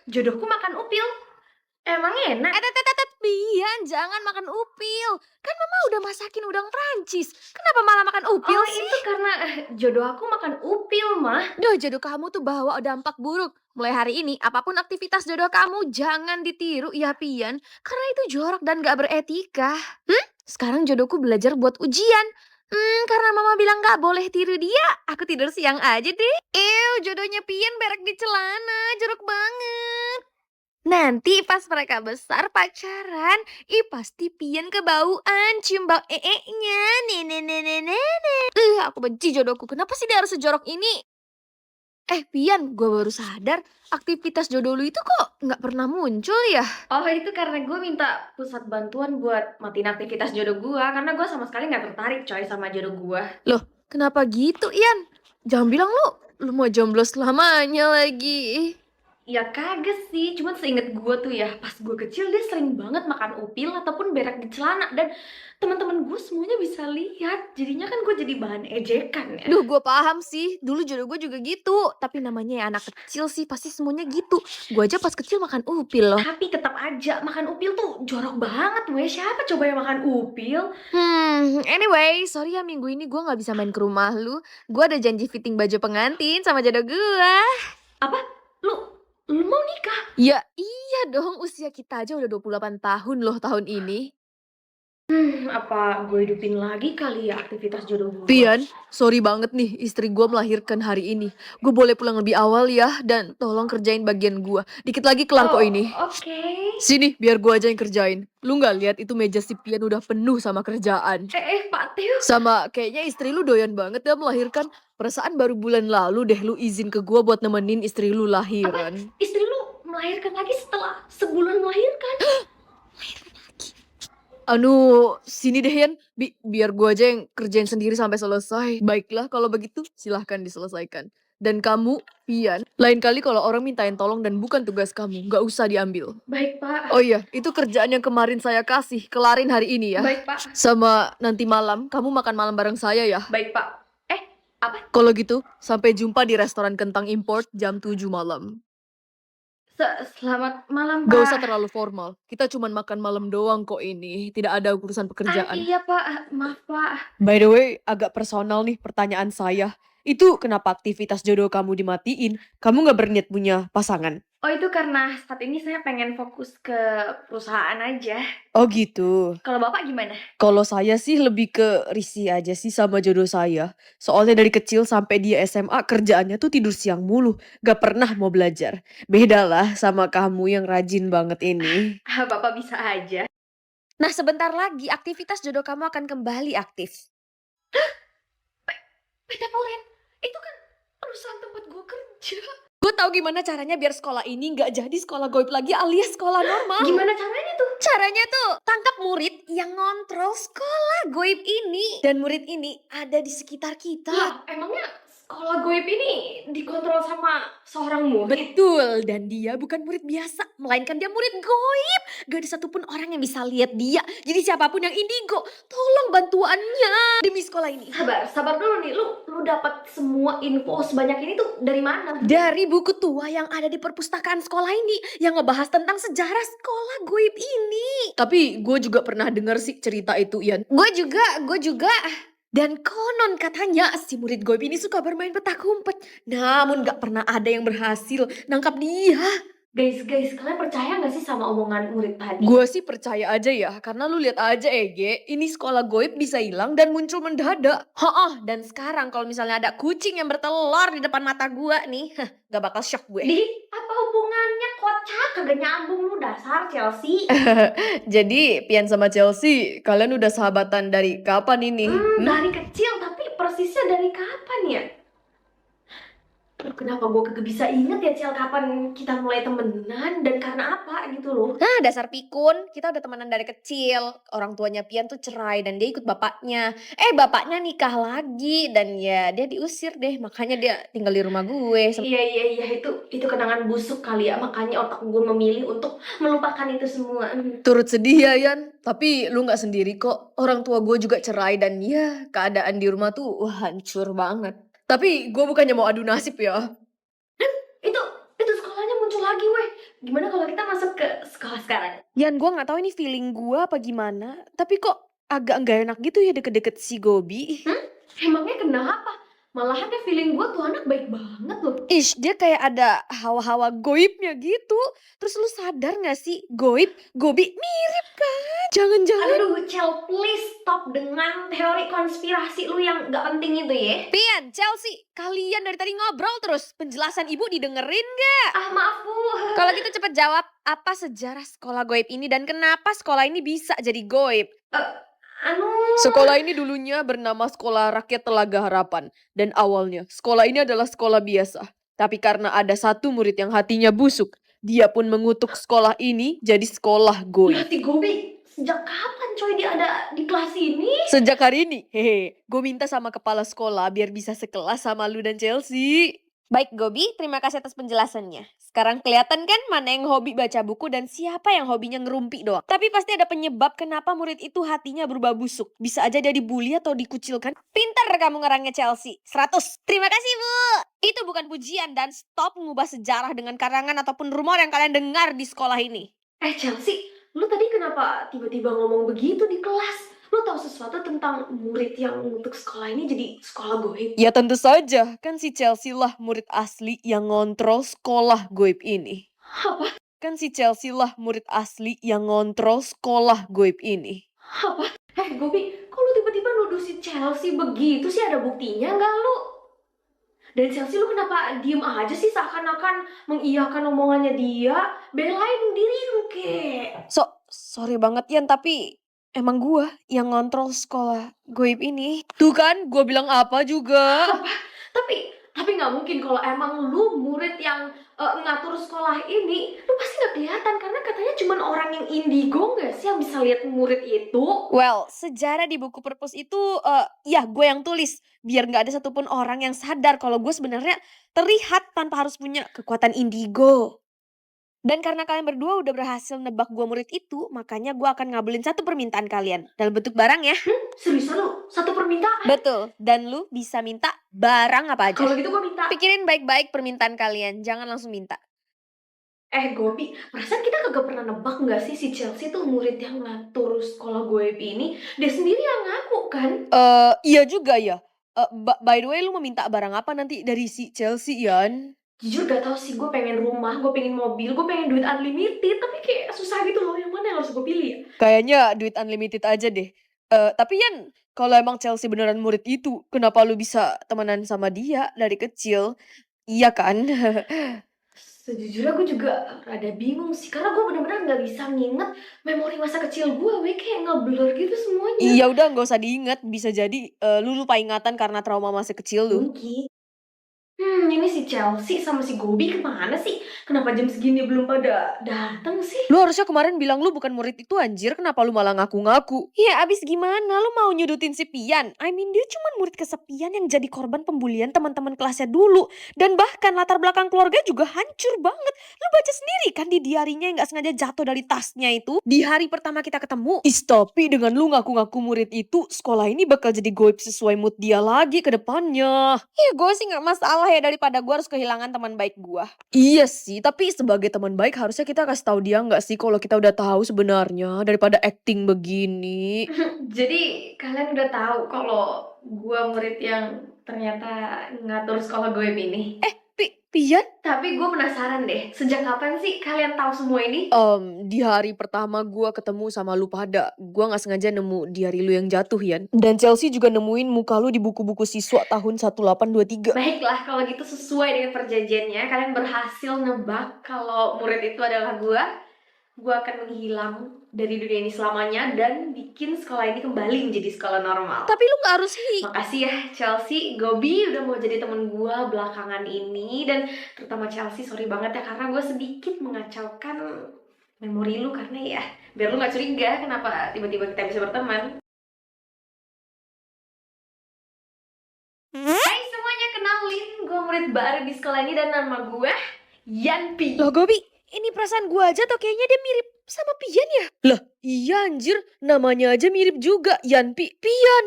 Jodohku makan upil. Emang enak? Pian, jangan makan upil. Kan mama udah masakin udang Prancis. Kenapa malah makan upil Oh, sih? itu karena jodoh aku makan upil, Mah. Duh, jodoh kamu tuh bawa dampak buruk. Mulai hari ini, apapun aktivitas jodoh kamu, jangan ditiru ya Pian. Karena itu jorok dan gak beretika. Sekarang jodohku belajar buat ujian. Karena mama bilang gak boleh tiru dia, aku tidur siang aja deh. Jodohnya Pian berak di celana, jorok banget. Nanti pas mereka besar pacaran, pasti Pian kebauan, cium bau nya. Aku benci jodohku. Kenapa sih dia harus sejorok ini? Pian, gue baru sadar aktivitas jodoh lu itu kok nggak pernah muncul ya? Oh, itu karena gue minta pusat bantuan buat matiin aktivitas jodoh gue. Karena gue sama sekali gak tertarik coy sama jodoh gue. Loh, kenapa gitu, Ian? Jangan bilang lu mau jomblo selamanya lagi. Ya kagak sih, cuman seinget gue tuh ya, pas gue kecil dia sering banget makan upil ataupun berak di celana. Dan teman-teman gue semuanya bisa lihat, jadinya kan gue jadi bahan ejekan ya. Duh, gue paham sih. Dulu jodoh gue juga gitu. Tapi namanya ya anak kecil sih, pasti semuanya gitu. Gue aja pas kecil makan upil loh. Tapi tetap aja makan upil tuh jorok banget weh. Siapa coba yang makan upil? Anyway, sorry ya minggu ini gue nggak bisa main ke rumah lu. Gue ada janji fitting baju pengantin sama jodoh gue. Apa? Lu mau nikah? Ya iya dong, usia kita aja udah 28 tahun loh tahun ini. Apa gue hidupin lagi kali ya aktivitas jodoh gue? Pian, sorry banget nih, istri gue melahirkan hari ini. Gue boleh pulang lebih awal ya, dan tolong kerjain bagian gue. Dikit lagi kelar kok ini. Oke. Sini, biar gue aja yang kerjain. Lu nggak lihat itu meja si Pian udah penuh sama kerjaan. Pak Teo. Sama kayaknya istri lu doyan banget ya melahirkan. Perasaan baru bulan lalu deh lu izin ke gue buat nemenin istri lu lahiran. Istri lu melahirkan lagi setelah sebulan melahirkan? Sini deh Yan, biar gue aja yang kerjain sendiri sampai selesai. Baiklah kalau begitu, silahkan diselesaikan. Dan kamu, Pian, lain kali kalau orang mintain tolong dan bukan tugas kamu, gak usah diambil. Baik, Pak. Oh iya, itu kerjaan yang kemarin saya kasih, kelarin hari ini ya. Baik, Pak. Sama nanti malam, kamu makan malam bareng saya ya. Baik, Pak. Apa? Kalau gitu, sampai jumpa di restoran kentang import jam 7 malam. Selamat malam, Pak. Gak usah terlalu formal, kita cuma makan malam doang kok ini, tidak ada urusan pekerjaan. Iya, Pak. Maaf, Pak. By the way, agak personal nih pertanyaan saya. Itu kenapa aktivitas jodoh kamu dimatiin? Kamu gak berniat punya pasangan? Oh, itu karena saat ini saya pengen fokus ke perusahaan aja. Oh gitu. Kalau Bapak gimana? Kalau saya sih lebih ke risih aja sih sama jodoh saya. Soalnya dari kecil sampai dia SMA kerjaannya tuh tidur siang mulu. Gak pernah mau belajar. Beda lah sama kamu yang rajin banget ini. Bapak bisa aja. Nah sebentar lagi aktivitas jodoh kamu akan kembali aktif. PT Polen, itu kan perusahaan tempat gue kerja. Gue tahu gimana caranya biar sekolah ini nggak jadi sekolah goib lagi alias sekolah normal. Gimana caranya tuh? Caranya tuh tangkap murid yang ngontrol sekolah goib ini. Dan murid ini ada di sekitar kita. Lah, emangnya sekolah goib ini dikontrol sama seorang murid? Betul, dan dia bukan murid biasa, melainkan dia murid goib. Gak ada satupun orang yang bisa lihat dia. Jadi siapapun yang indigo, tolong bantuannya demi sekolah ini. Sabar dulu nih. Lu dapat semua info sebanyak ini tuh dari mana? Dari buku tua yang ada di perpustakaan sekolah ini yang ngebahas tentang sejarah sekolah goib ini. Tapi gue juga pernah dengar sih cerita itu, Ian. Gue juga. Dan konon katanya si murid goib ini suka bermain petak umpet. Namun gak pernah ada yang berhasil nangkap dia. Guys, kalian percaya gak sih sama omongan murid tadi? Gue sih percaya aja ya, karena lu lihat aja Ege, ini sekolah goib bisa hilang dan muncul mendadak. Dan sekarang kalau misalnya ada kucing yang bertelur di depan mata gue nih, gak bakal shock gue. Apa hubungannya? Kocak, kagak nyambung lu dasar Chelsea. Jadi Pian sama Chelsea, kalian udah sahabatan dari kapan ini? Dari kecil, tapi persisnya dari kapan ya? Kenapa gue kagak bisa inget ya Cel kapan kita mulai temenan dan karena apa gitu loh. Nah dasar pikun, kita udah temenan dari kecil. Orang tuanya Pian tuh cerai dan dia ikut bapaknya. Bapaknya nikah lagi dan ya dia diusir deh. Makanya dia tinggal di rumah gue. Iya itu kenangan busuk kali ya. Makanya otak gue memilih untuk melupakan itu semua. Turut sedih ya Yan, tapi lu gak sendiri kok. Orang tua gue juga cerai dan ya keadaan di rumah tuh hancur banget. Tapi gue bukannya mau adu nasib ya. Itu sekolahnya muncul lagi weh. Gimana kalau kita masuk ke sekolah sekarang? Yan, gue nggak tahu ini feeling gue apa gimana, tapi kok agak nggak enak gitu ya deket-deket si Gobi. Hmm? Emangnya kenapa? Malahan deh feeling gue tuh anak baik banget loh. Ish, dia kayak ada hawa-hawa goibnya gitu. Terus lu sadar gak sih, goib, Gobi mirip kan? Jangan-jangan. Aduh, Cel, please stop dengan teori konspirasi lu yang gak penting itu ya. Pian, Chelsea, kalian dari tadi ngobrol terus. Penjelasan ibu didengerin gak? Ah, maaf Bu. Kalau gitu cepet jawab, apa sejarah sekolah goib ini dan kenapa sekolah ini bisa jadi goib? Anu, Sekolah ini dulunya bernama Sekolah Rakyat Telaga Harapan. Dan awalnya, sekolah ini adalah sekolah biasa. Tapi karena ada satu murid yang hatinya busuk, dia pun mengutuk sekolah ini jadi sekolah goib. si Gobi, sejak kapan coy dia ada di kelas ini? Sejak hari ini, hehe, gue minta sama kepala sekolah biar bisa sekelas sama lu dan Chelsea. Baik Gobi, terima kasih atas penjelasannya. Sekarang kelihatan kan mana yang hobi baca buku dan siapa yang hobinya ngerumpi doang. Tapi pasti ada penyebab kenapa murid itu hatinya berubah busuk. Bisa aja dia dibully atau dikucilkan. Pintar kamu ngerangnya Chelsea. 100. Terima kasih Bu. Itu bukan pujian dan stop mengubah sejarah dengan karangan ataupun rumor yang kalian dengar di sekolah ini. Chelsea, lu tadi kenapa tiba-tiba ngomong begitu di kelas? Lu tahu sesuatu tentang murid yang untuk sekolah ini jadi sekolah goib? Ya tentu saja, kan si Chelsea lah murid asli yang ngontrol sekolah goib ini. Apa? Kan si Chelsea lah murid asli yang ngontrol sekolah goib ini. Apa? Gobi, kok lu tiba-tiba nuduh si Chelsea begitu sih? Ada buktinya nggak lu? Dan Chelsea, lu kenapa diem aja sih seakan-akan mengiyakan omongannya dia? Belain diri lu, kek. Sorry banget Yan, tapi emang gua yang ngontrol sekolah goib ini. Tuh kan, gua bilang apa juga. Tapi nggak mungkin kalau emang lu murid yang ngatur sekolah ini, lu pasti nggak kelihatan karena katanya cuma orang yang indigo nggak sih yang bisa lihat murid itu? Well, sejarah di buku perpus itu, ya gue yang tulis. Biar nggak ada satupun orang yang sadar kalau gue sebenarnya terlihat tanpa harus punya kekuatan indigo. Dan karena kalian berdua udah berhasil nebak gue murid itu, makanya gue akan ngabulin satu permintaan kalian. Dalam bentuk barang ya. Seriusan lu? Satu permintaan? Betul, dan lu bisa minta barang apa aja. Kalau gitu gue minta. Pikirin baik-baik permintaan kalian, jangan langsung minta. Gobi, perasaan kita kagak pernah nebak nggak sih si Chelsea tuh murid yang ngatur sekolah goib ini? Dia sendiri yang ngaku kan? Iya juga ya. By the way, lu mau minta barang apa nanti dari si Chelsea, Yan? Jujur gak tau sih, gue pengen rumah, gue pengen mobil, gue pengen duit unlimited, tapi kayak susah gitu loh, yang mana yang harus gue pilih ya? Kayaknya duit unlimited aja deh. Tapi Yan, kalau emang Chelsea beneran murid itu, kenapa lu bisa temenan sama dia dari kecil? Iya kan? Sejujurnya gue juga rada bingung sih, karena gue bener-bener gak bisa nginget memori masa kecil gue kayak ngeblur gitu semuanya. Iya udah nggak usah diinget, bisa jadi lu lupa ingatan karena trauma masa kecil lu. Mungkin. Ini si Chelsea sama si Gobi kemana sih? Kenapa jam segini belum pada datang sih? Lu harusnya kemarin bilang lu bukan murid itu anjir, kenapa lu malah ngaku-ngaku? Ya abis gimana, lu mau nyudutin si Pian? I mean dia cuma murid kesepian yang jadi korban pembulian teman-teman kelasnya dulu. Dan bahkan latar belakang keluarga juga hancur banget. Lu baca sendiri kan di diarinya yang gak sengaja jatuh dari tasnya itu. Di hari pertama kita ketemu. Tapi dengan lu ngaku-ngaku murid itu, sekolah ini bakal jadi goib sesuai mood dia lagi ke depannya. Ya gue sih gak masalah ya daripada gue harus kehilangan teman baik gue. Iya sih, tapi sebagai teman baik harusnya kita kasih tahu dia nggak sih kalau kita udah tahu sebenarnya daripada acting begini. Jadi kalian udah tahu kalau gue murid yang ternyata ngatur sekolah goib ini? Pian? Tapi gue penasaran deh, sejak kapan sih kalian tahu semua ini? Di hari pertama gue ketemu sama lu pada, gue nggak sengaja nemu diary lu yang jatuh, Yan. Dan Chelsea juga nemuin muka lu di buku-buku siswa tahun 1823. Baiklah, kalau gitu sesuai dengan perjanjiannya, kalian berhasil nebak kalau murid itu adalah gue akan menghilang dari dunia ini selamanya dan bikin sekolah ini kembali menjadi sekolah normal. Tapi lu gak harus Makasih ya Chelsea, Gobi udah mau jadi temen gue belakangan ini. Dan terutama Chelsea, sorry banget ya karena gue sedikit mengacaukan memori lu. Karena ya, biar lu gak curiga kenapa tiba-tiba kita bisa berteman. Hai semuanya, kenalin, gue murid baru di sekolah ini dan nama gue Yanpi. Loh Gobi, ini perasaan gue aja tuh kayaknya dia mirip sama Pian ya? Lah iya anjir, namanya aja mirip juga, Yanpi, Pian.